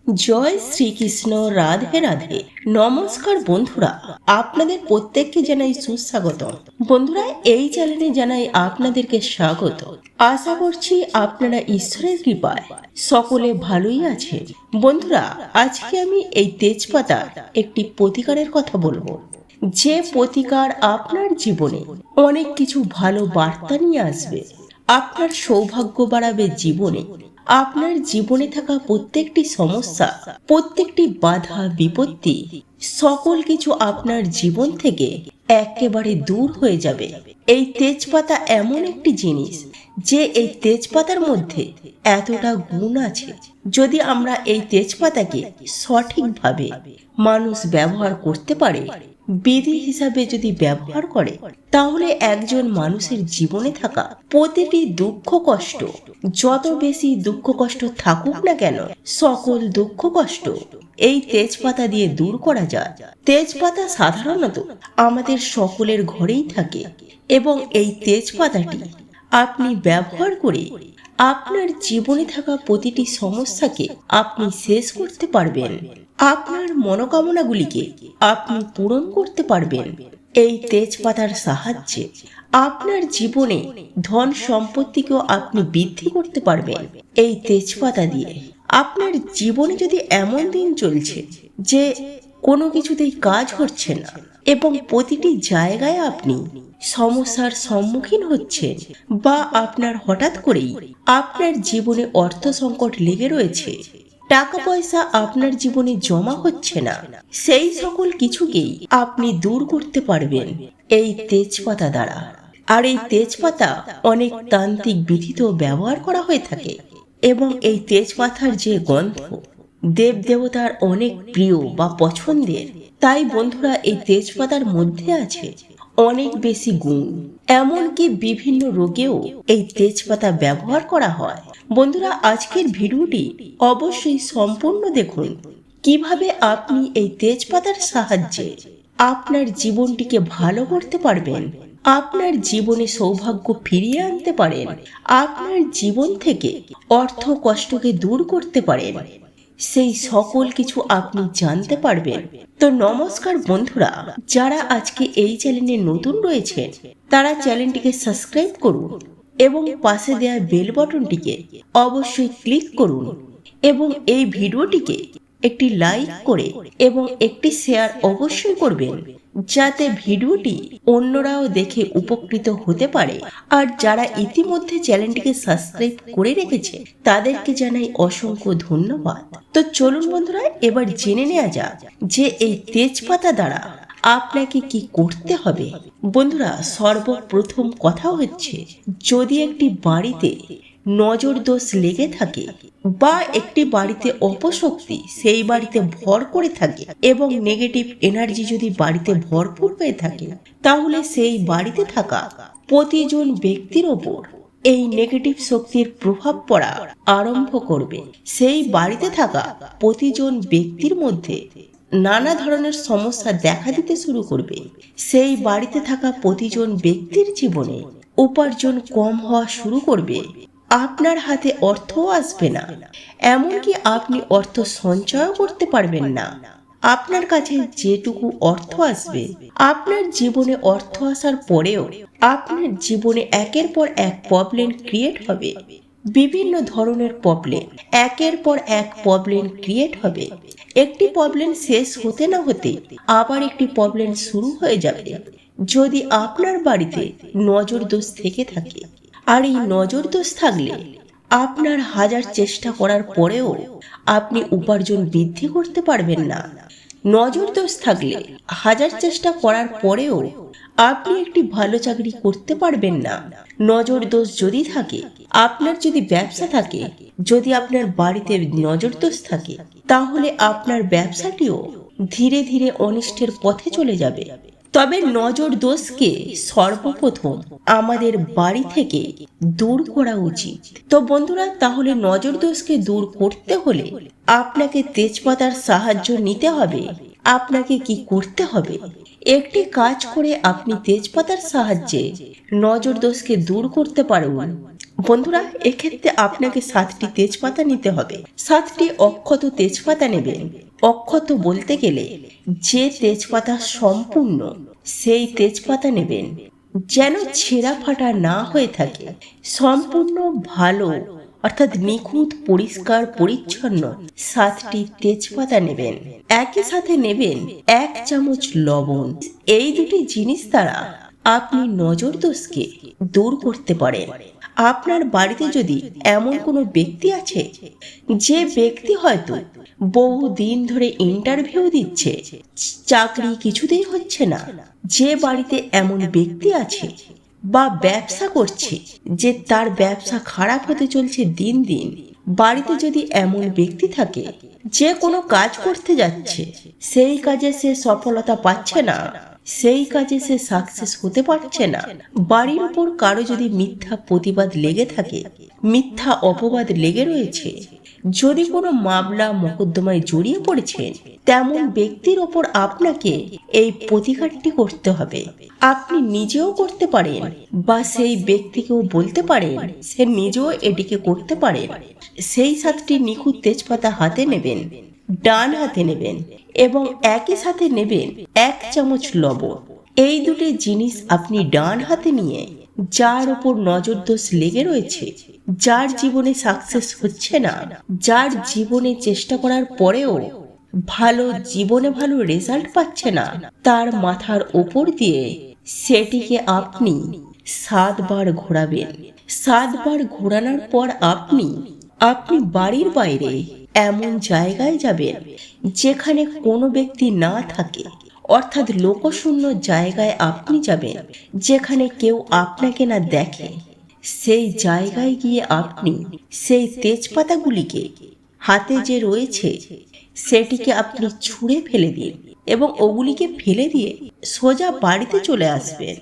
জয় শ্রীকৃষ্ণ, রাধে রাধে। নমস্কার বন্ধুরা, আপনাদের প্রত্যেককে জানাই সুস্বাগত। বন্ধুরা, এই চ্যানেলে জানাই আপনাদেরকে স্বাগত। আশা করছি আপনারা ঈশ্বরের কৃপায় সকলে ভালোই আছে। বন্ধুরা, আজকে আমি এই তেজপাতার একটি প্রতিকারের কথা বলবো, যে প্রতিকার আপনার জীবনে অনেক কিছু ভালো বার্তা নিয়ে আসবে। আপনার সৌভাগ্য বাড়াবে জীবনে। আপনার জীবনে থাকা প্রত্যেকটি সমস্যা, প্রত্যেকটি বাধা বিপত্তি, সকল কিছু আপনার জীবন থেকে একেবারে দূর হয়ে যাবে। এই তেজপাতা এমন একটি জিনিস যে এই তেজপাতার মধ্যে এতটা গুণ আছে, যদি আমরা এই তেজপাতাকে সঠিকভাবে মানুষ ব্যবহার করতে পারে, বিধি হিসাবে যদি ব্যবহার করে, তাহলে একজন মানুষের জীবনে থাকা প্রতিটি দুঃখ কষ্ট, যত বেশি দুঃখ কষ্ট থাকুক না কেন, সকল দুঃখ কষ্ট এই তেজপাতা দিয়ে দূর করা যায়। তেজপাতা সাধারণত আমাদের সকলের ঘরেই থাকে এবং এই তেজপাতাটি আপনি ব্যবহার করে আপনার জীবনে থাকা প্রতিটি সমস্যাকে আপনি শেষ করতে পারবেন। আপনার মনোকামনাগুলিকে আপনি পূরণ করতে পারবেন। এই তেজপাতার সাহায্যে আপনার জীবনে ধন সম্পত্তিকেও আপনি বৃদ্ধি করতে পারবেন। এই তেজপাতা দিয়ে আপনার জীবনে যদি এমন দিন চলছে যে কোনো কিছুতেই কাজ হচ্ছে না এবং প্রতিটি জায়গায় আপনি সমস্যার সম্মুখীন হচ্ছেন, বা আপনার হঠাৎ করেই আপনার জীবনে অর্থ সংকট লেগে রয়েছে, টাকা পয়সা আপনার জীবনে জমা হচ্ছে না, সেই সকল কিছুকেই আপনি দূর করতে পারবেন এই তেজপাতা দ্বারা। আর এই তেজপাতা অনেক তান্ত্রিক বিধিতেও ব্যবহার করা হয়ে থাকে এবং এই তেজপাতার যে গন্ধ দেব দেবতার অনেক প্রিয় বা পছন্দের। তাই বন্ধুরা, এই তেজপাতার মধ্যে আছে অনেক বেশি গুণ, এমনকি বিভিন্ন রোগেও এই তেজপাতা ব্যবহার করা হয়। বন্ধুরা, আজকের ভিডিওটি অবশ্যই সম্পূর্ণ দেখুন, কিভাবে আপনি এই তেজপাতার সাহায্যে আপনার জীবনটিকে ভালো করতে পারবেন, আপনার জীবনে সৌভাগ্য ফিরিয়ে আনতে পারেন, আপনার জীবন থেকে অর্থ কষ্টকে দূর করতে পারেন, সেই সকল কিছু আপনি জানতে পারবেন। তো নমস্কার বন্ধুরা, যারা আজকে এই চ্যানেলে নতুন রয়েছেন তারা চ্যানেলটিকে সাবস্ক্রাইব করুন এবং পাশে দেওয়া বেল বাটনটিকে অবশ্যই ক্লিক করুন এবং এই ভিডিওটিকে একটি লাইক করে এবং একটি শেয়ার অবশ্যই করবেন, যাতে ভিডিওটি অন্যরাও দেখে উপকৃত হতে পারে। আর যারা ইতিমধ্যে চ্যানেলটিকে সাবস্ক্রাইব করে রেখেছে তাদেরকে জানাই অসংখ্য ধন্যবাদ। তো চলুন বন্ধুরা, এবার জেনে নেওয়া যাক যে এই তেজপাতা দ্বারা আপনাকে কি করতে হবে। বন্ধুরা, সর্বপ্রথম কথা হচ্ছে, যদি একটি বাড়িতে নজর দোষ লেগে থাকে বা একটি বাড়িতে অপশক্তি সেই বাড়িতে ভর করে থাকে এবং নেগেটিভ এনার্জি যদি বাড়িতে ভরপুর হয়ে থাকে, তাহলে সেই বাড়িতে থাকা প্রতিজন ব্যক্তির ওপর এই নেগেটিভ শক্তির প্রভাব পড়া আরম্ভ করবে। সেই বাড়িতে থাকা প্রতিজন ব্যক্তির মধ্যে নানা ধরনের সমস্যা দেখা দিতে শুরু করবে। সেই বাড়িতে থাকা প্রতিজন ব্যক্তির জীবনে উপার্জন কম হওয়া শুরু করবে। আপনার হাতে অর্থ আসবে না, এমনকি আপনি অর্থ সঞ্চয় করতে পারবেন না। আপনার কাছে যেটুকু অর্থ আসবে, আপনার জীবনে অর্থ আসার পরেও আপনার জীবনে একের পর এক প্রবলেম ক্রিয়েট হবে। বিভিন্ন ধরনের প্রবলেম, একের পর এক প্রবলেম ক্রিয়েট হবে। একটি প্রবলেম শেষ হতে না হতে আবার একটি প্রবলেম শুরু হয়ে যাবে, যদি আপনার বাড়িতে নজর দোষ থেকে থাকে। আর এই নজর দোষ থাকলে আপনার হাজার চেষ্টা করার পরেও আপনি উপার্জন বৃদ্ধি করতে পারবেন না। নজর দোষ থাকলে হাজার চেষ্টা করার পরেও আপনি একটি ভালো চাকরি করতে পারবেন না। নজর দোষ যদি থাকে, আপনার যদি ব্যবসা থাকে, যদি আপনার বাড়িতে নজর দোষ থাকে, তাহলে আপনার ব্যবসাটিও ধীরে ধীরে অনিষ্টের পথে চলে যাবে। তবে নজর দোষকে সর্বপ্রথম আমাদের বাড়ি থেকে দূর করা উচিত। তো বন্ধুরা, তাহলে নজর দোষকে দূর করতে হলে আপনাকে তেজপাতার সাহায্য নিতে হবে। আপনাকে কি করতে হবে, একটি কাজ করে আপনি তেজপাতার সাহায্যে নজর দোষকে দূর করতে পারবেন। বন্ধুরা, এক্ষেত্রে আপনাকে 7টি তেজপাতা নিতে হবে। 7টি অক্ষত তেজপাতা নেবেন। অক্ষত বলতে গেলে যে তেজপাতা সম্পূর্ণ সেই তেজপাতা নেবেন, যেন ছেঁড়া ফাটা না হয়ে থাকে। সম্পূর্ণ ভালো অর্থাৎ নিখুঁত পরিষ্কার পরিচ্ছন্ন 7টি তেজপাতা নেবেন। একই সাথে নেবেন 1 চামচ লবণ। এই দুটি জিনিস দ্বারা আপনি নজর দোষকে দূর করতে পারেন। আপনার বাড়িতে যদি এমন কোনো ব্যক্তি আছে, যে ব্যক্তি হয়তো বহু দিন ধরে ইন্টারভিউ দিচ্ছে, চাকরি কিছুতেই হচ্ছে না, যে বাড়িতে এমন ব্যক্তি আছে বা ব্যবসা করছে যে তার ব্যবসা খারাপ হতে চলছে দিন দিন, বাড়িতে যদি এমন ব্যক্তি থাকে যে কোনো কাজ করতে যাচ্ছে, সেই কাজে সে সফলতা পাচ্ছে না, সেই কাজে সে সাকসেস হতে পারছে না, বাড়ির উপর কারো যদি মিথ্যা প্রতিবাদ লেগে থাকে, মিথ্যা অপবাদ লেগে রয়েছে, যদি কোনো মামলা মোকদ্দমায় জড়িয়ে পড়েছেন, তেমন ব্যক্তির ওপর আপনাকে এই প্রতিকারটি করতে হবে। আপনি নিজেও করতে পারেন বা সেই ব্যক্তিকেও বলতে পারেন সে নিজেও এটিকে করতে পারেন। সেই 7টি নিখুঁত তেজপাতা হাতে নেবেন, ডান হাতে নেবেন এবং একই সাথে নেবেন 1 চামচ লবণ। এই দুটি জিনিস আপনি ডান হাতে নিয়ে যার উপর নজর দোষ লেগে রয়েছে, যার জীবনে সাকসেস হচ্ছে না, যার জীবনে চেষ্টা করার পরেও ভালো রেজাল্ট পাচ্ছে না, তার মাথার উপর দিয়ে সেটিকে আপনি 7 বার ঘোরাবেন। 7 বার ঘোরানোর পর আপনি বাড়ির বাইরে এমন জায়গায় যাবেন যেখানে কোনো ব্যক্তি না থাকে, অর্থাৎ লোকশূন্য জায়গায় আপনি যাবেন, যেখানে কেউ আপনাকে না দেখে। সেই জায়গায় গিয়ে আপনি সেই তেজপাতাগুলিকে হাতে যে রয়েছে সেটিকে আপনি ছুঁড়ে ফেলে দিন এবং ওগুলিকে ফেলে দিয়ে সোজা বাড়িতে চলে আসবেন।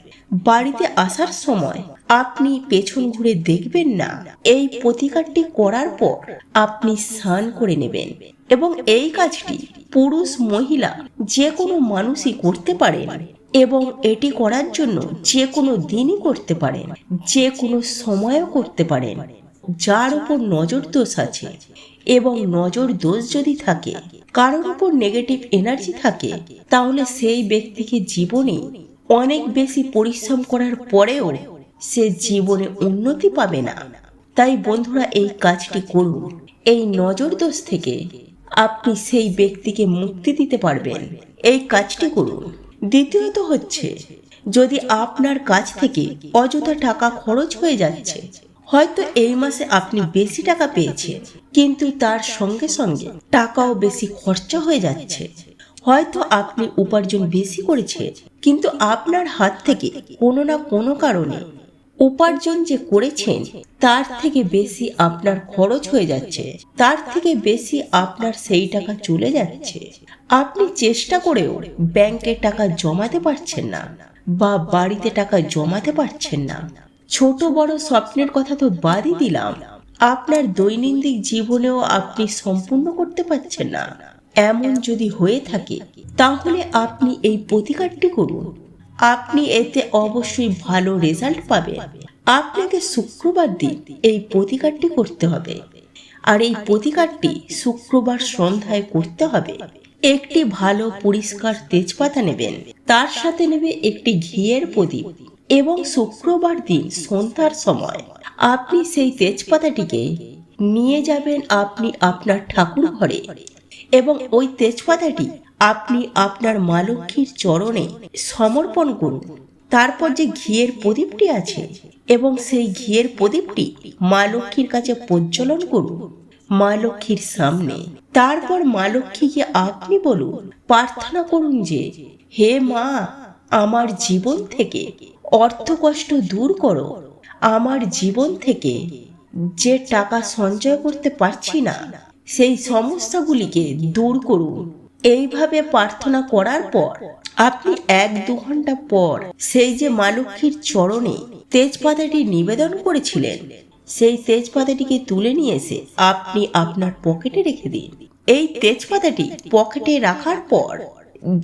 বাড়িতে আসার সময় আপনি পেছন ঘুরে দেখবেন না। এই প্রতিকারটি করার পর আপনি স্নান করে নেবেন এবং এই কাজটি পুরুষ মহিলা যে কোনো মানুষই করতে পারেন এবং এটি করার জন্য যে কোনো দিনই করতে পারেন, যে কোনো সময়ও করতে পারেন। যার উপর নজর দোষ আছে এবং নজর দোষ যদি থাকে, কারোর উপর নেগেটিভ এনার্জি থাকে, তাহলে সেই ব্যক্তিকে জীবনে অনেক বেশি পরিশ্রম করার পরেও সে জীবনে উন্নতি পাবে না। তাই বন্ধুরা, এই কাজটি করুন। এই নজর দোষ থেকে আপনি সেই ব্যক্তিকে মুক্তি দিতে পারবেন। এই কাজটি করুন। দ্বিতীয়ত হচ্ছে, যদি আপনার কাছ থেকে অযথা টাকা খরচ হয়ে যাচ্ছে, হয়তো এই মাসে আপনি বেশি টাকা পেয়েছেন কিন্তু তার সঙ্গে সঙ্গে টাকাও বেশি খরচা হয়ে যাচ্ছে, হয়তো আপনি উপার্জন বেশি করেছেন কিন্তু আপনার হাত থেকে কোনো না কোনো কারণে উপার্জন যে করেছেন তার থেকে বেশি আপনার খরচ হয়ে যাচ্ছে, তার থেকে বেশি আপনার সেই টাকা চলে যাচ্ছে। আপনি চেষ্টা করেও ব্যাংকে টাকা জমাতে পারছেন না বা বাড়িতে টাকা জমাতে পারছেন না। ছোট বড় স্বপ্নের কথা তো বাদই দিলাম, আপনার দৈনন্দিন জীবনেও আপনি সম্পূর্ণ করতে পারছেন না। এমন যদি হয়ে থাকে তাহলে আপনি এই প্রতিকারটি করুন। আপনি এতে অবশ্যই ভালো রেজাল্ট পাবেন। আপনাকে শুক্রবার দিন এই প্রতিকারটি করতে হবে, আর এই প্রতিকারটি শুক্রবার সন্ধ্যায় করতে হবে। একটি ভালো পরিষ্কার তেজপাতা নেবেন, তার সাথে নেবে একটি ঘিয়ের প্রদীপ এবং শুক্রবার দিন সন্ধ্যার সময় আপনি সেই তেজপাতাটিকে নিয়ে যাবেন আপনি আপনার ঠাকুর ঘরে এবং ওই তেজপাতাটি আপনি আপনার মা লক্ষ্মীর চরণে সমর্পণ করুন। তারপর যে ঘিয়ের প্রদীপটি আছে এবং সেই ঘিয়ের প্রদীপটি মা লক্ষ্মীর কাছে প্রজ্বলন করুন মা লক্ষ্মীর সামনে। তারপর মা লক্ষ্মীকে আপনি বলুন, প্রার্থনা করুন যে হে মা, আমার জীবন থেকে অর্থ কষ্ট দূর করো, আমার জীবন থেকে যে টাকা সঞ্চয় করতে পারছি না সেই সমস্যাগুলিকে দূর করুন। এইভাবে প্রার্থনা করার পর আপনি 1-2 ঘন্টা পর সেই যে মা লক্ষ্মীর চরণে তেজপাতাটি নিবেদন করেছিলেন সেই তেজপাতাটিকে তুলে নিয়ে এসে আপনি আপনার পকেটে রেখে দিন। এই তেজপাতাটি পকেটে রাখার পর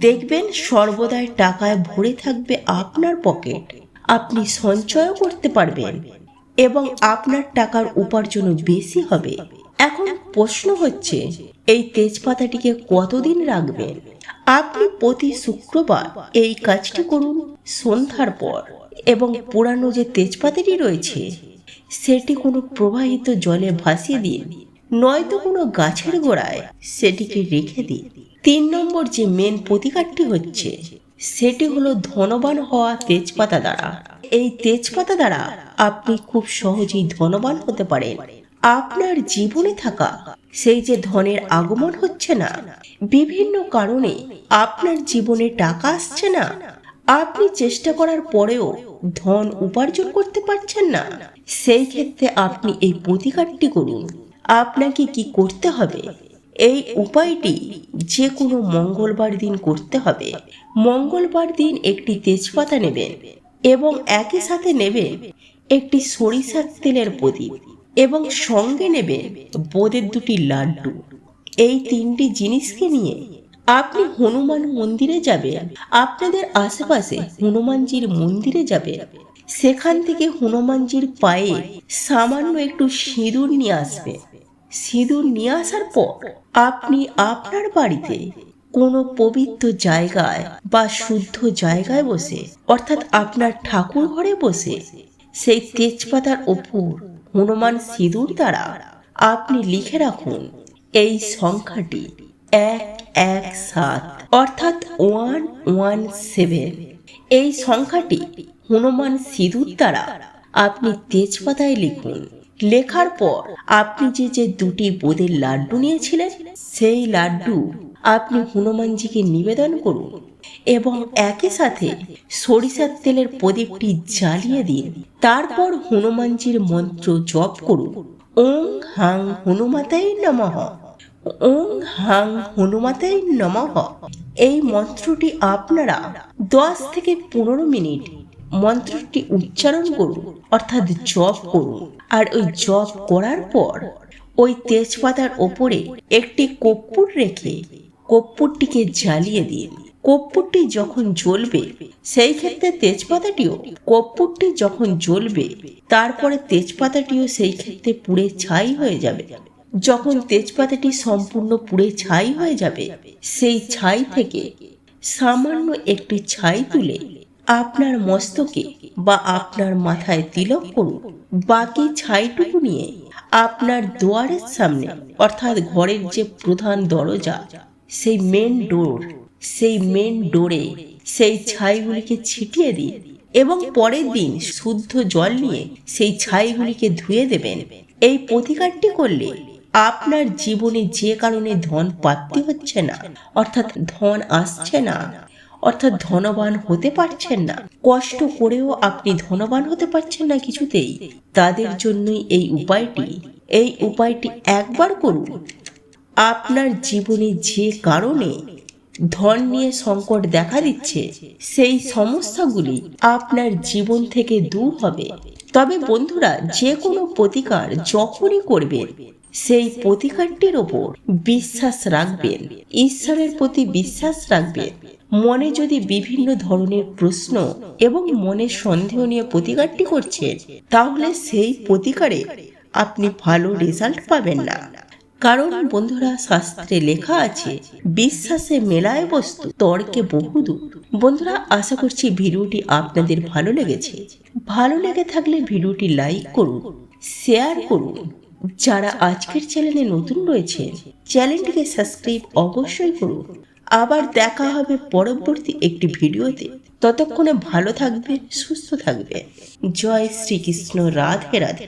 দেখবেন সর্বদাই টাকায় ভরে থাকবে আপনার পকেট। আপনি সঞ্চয়ও করতে পারবেন এবং আপনার টাকার উপার্জন বেশি হবে। এখন প্রশ্ন হচ্ছে, এই তেজপাতাটিকে কতদিন রাখবেন? আপনি প্রতি শুক্রবার এই কাজটি করুন সন্ধ্যার পর, এবং পুরানো যে তেজপাতাটি রয়েছে সেটি কোনো প্রবাহিত জলে ভাসিয়ে দিন, নয়তো কোনো গাছের গোড়ায় সেটিকে রেখে দিন। 3 নম্বর যে মেন প্রতিকারটি হচ্ছে সেটি হলো ধনবান হওয়া তেজপাতা দ্বারা। এই তেজপাতা দ্বারা আপনি খুব সহজেই ধনবান হতে পারেন। আপনার জীবনে থাকা সেই যে ধনের আগমন হচ্ছে না, বিভিন্ন কারণে আপনার জীবনে টাকা আসছে না, আপনি চেষ্টা করার পরেও ধন উপার্জন করতে পারছেন না, সেই ক্ষেত্রে আপনি এই প্রতিকারটি করুন। আপনাকে কি করতে হবে? এই উপায়টি যে কোনো মঙ্গলবার দিন করতে হবে। মঙ্গলবার দিন একটি তেজপাতা নেবেন এবং একই সাথে নেবেন একটি সরিষার তেলের প্রদীপ এবং সঙ্গে নেবেন বোঁদের 2টি লাড্ডু। এই 3টি জিনিসকে নিয়ে আপনি হনুমান মন্দিরে যাবেন। আপনাদের আশেপাশে হনুমানজির মন্দিরে যাবেন, সেখান থেকে হনুমানজির পায়ে সামান্য একটু সিঁদুর নিয়ে আসবে। সিঁদুর নিয়ে আসার পর আপনি আপনার বাড়িতে কোনো পবিত্র জায়গায় বা শুদ্ধ জায়গায় বসে, অর্থাৎ আপনার ঠাকুর ঘরে বসে, সেই তেজপাতার ওপর হনুমান সিঁদুর দ্বারা আপনি লিখে রাখুন এই সংখ্যাটি 117, অর্থাৎ 117। এই সংখ্যাটি হনুমান সিঁদুর দ্বারা আপনি তেজপাতায় লিখুন। লেখার পর আপনি যে 2টি বোঁদের লাড্ডু নিয়েছিলেন সেই লাড্ডু আপনি হনুমানজিকে নিবেদন করুন এবং একই সাথে সরিষার তেলের প্রদীপটি জ্বালিয়ে দিন। তারপর হনুমানজির মন্ত্র জপ করুন, ওং হাং হনুমাতাই নমঃ, ওং হাং হনুমাতাই নমঃ। এই মন্ত্রটি আপনারা 10 থেকে 15 মিনিট মন্ত্রটি উচ্চারণ করুন, অর্থাৎ জপ করুন। আর ওই জপ করার পর ওই তেজপাতার ওপরে একটি কর্পূর রেখে কর্পূরটিকে জ্বালিয়ে দিন। কর্পূরটি যখন জ্বলবে, সেই ক্ষেত্রে তেজপাতাটিও, কর্পূরটি যখন জ্বলবে তারপরে তেজপাতাটিও সেই ক্ষেত্রে পুড়ে ছাই হয়ে যাবে। যখন তেজপাতাটি সম্পূর্ণ পুড়ে ছাই হয়ে যাবে, সেই ছাই থেকে সামান্য একটু ছাই তুলে আপনার মস্তকে বা আপনার মাথায় তিলক করুন। বাকি ছাইটুকু নিয়ে আপনার দুয়ারের সামনে, অর্থাৎ ঘরের যে প্রধান দরজা, সেই মেন ডোর, সেই মেন ডোরে সেই ছাইগুলিকে ছিটিয়ে দিন এবং পরের দিন শুদ্ধ জল নিয়ে সেই ছাইগুলিকে ধুয়ে দেবেন। এই প্রতিকারটি করলে আপনার জীবনে যে কারণে ধন প্রাপ্তি হচ্ছে না, অর্থাৎ ধন আসছে না, অর্থাৎ ধনবান হতে পারছেন না, কষ্ট করেও আপনি ধনবান হতে পারছেন না কিছুতেই, তাদের জন্যই এই উপায়টি। এই উপায়টি একবার করুন, আপনার জীবনে যে কারণে ধন নিয়ে সংকট দেখা দিচ্ছে সেই সমস্যাগুলি আপনার জীবন থেকে দূর হবে। তবে বন্ধুরা, যে কোনো প্রতিকার যখনই করবেন সেই প্রতিকারটির ওপর বিশ্বাস রাখবেন, ঈশ্বরের প্রতি বিশ্বাস রাখবেন। মনে যদি বিভিন্ন ধরনের প্রশ্ন এবং মনের সন্দেহ নিয়ে প্রতিকারটি করছেন, তাহলে সেই প্রতিকারে আপনি ভালো রেজাল্ট পাবেন না। কারণ বন্ধুরা, শাস্ত্রে লেখা আছে, বিশ্বাসে মেলায় বস্তু, তর্কে বহুদূর। বন্ধুরা, আশা করছি ভিডিওটি আপনাদের ভালো লেগেছে। ভালো লেগে থাকলে ভিডিওটি লাইক করুন, শেয়ার করুন। যারা আজকের চ্যানেলে নতুন রয়েছে, চ্যানেলটিকে সাবস্ক্রাইব অবশ্যই করুন। আবার দেখা হবে পরবর্তী একটি ভিডিওতে। ততক্ষণে ভালো থাকবেন, সুস্থ থাকবেন। জয় শ্রীকৃষ্ণ। রাধে রাধে।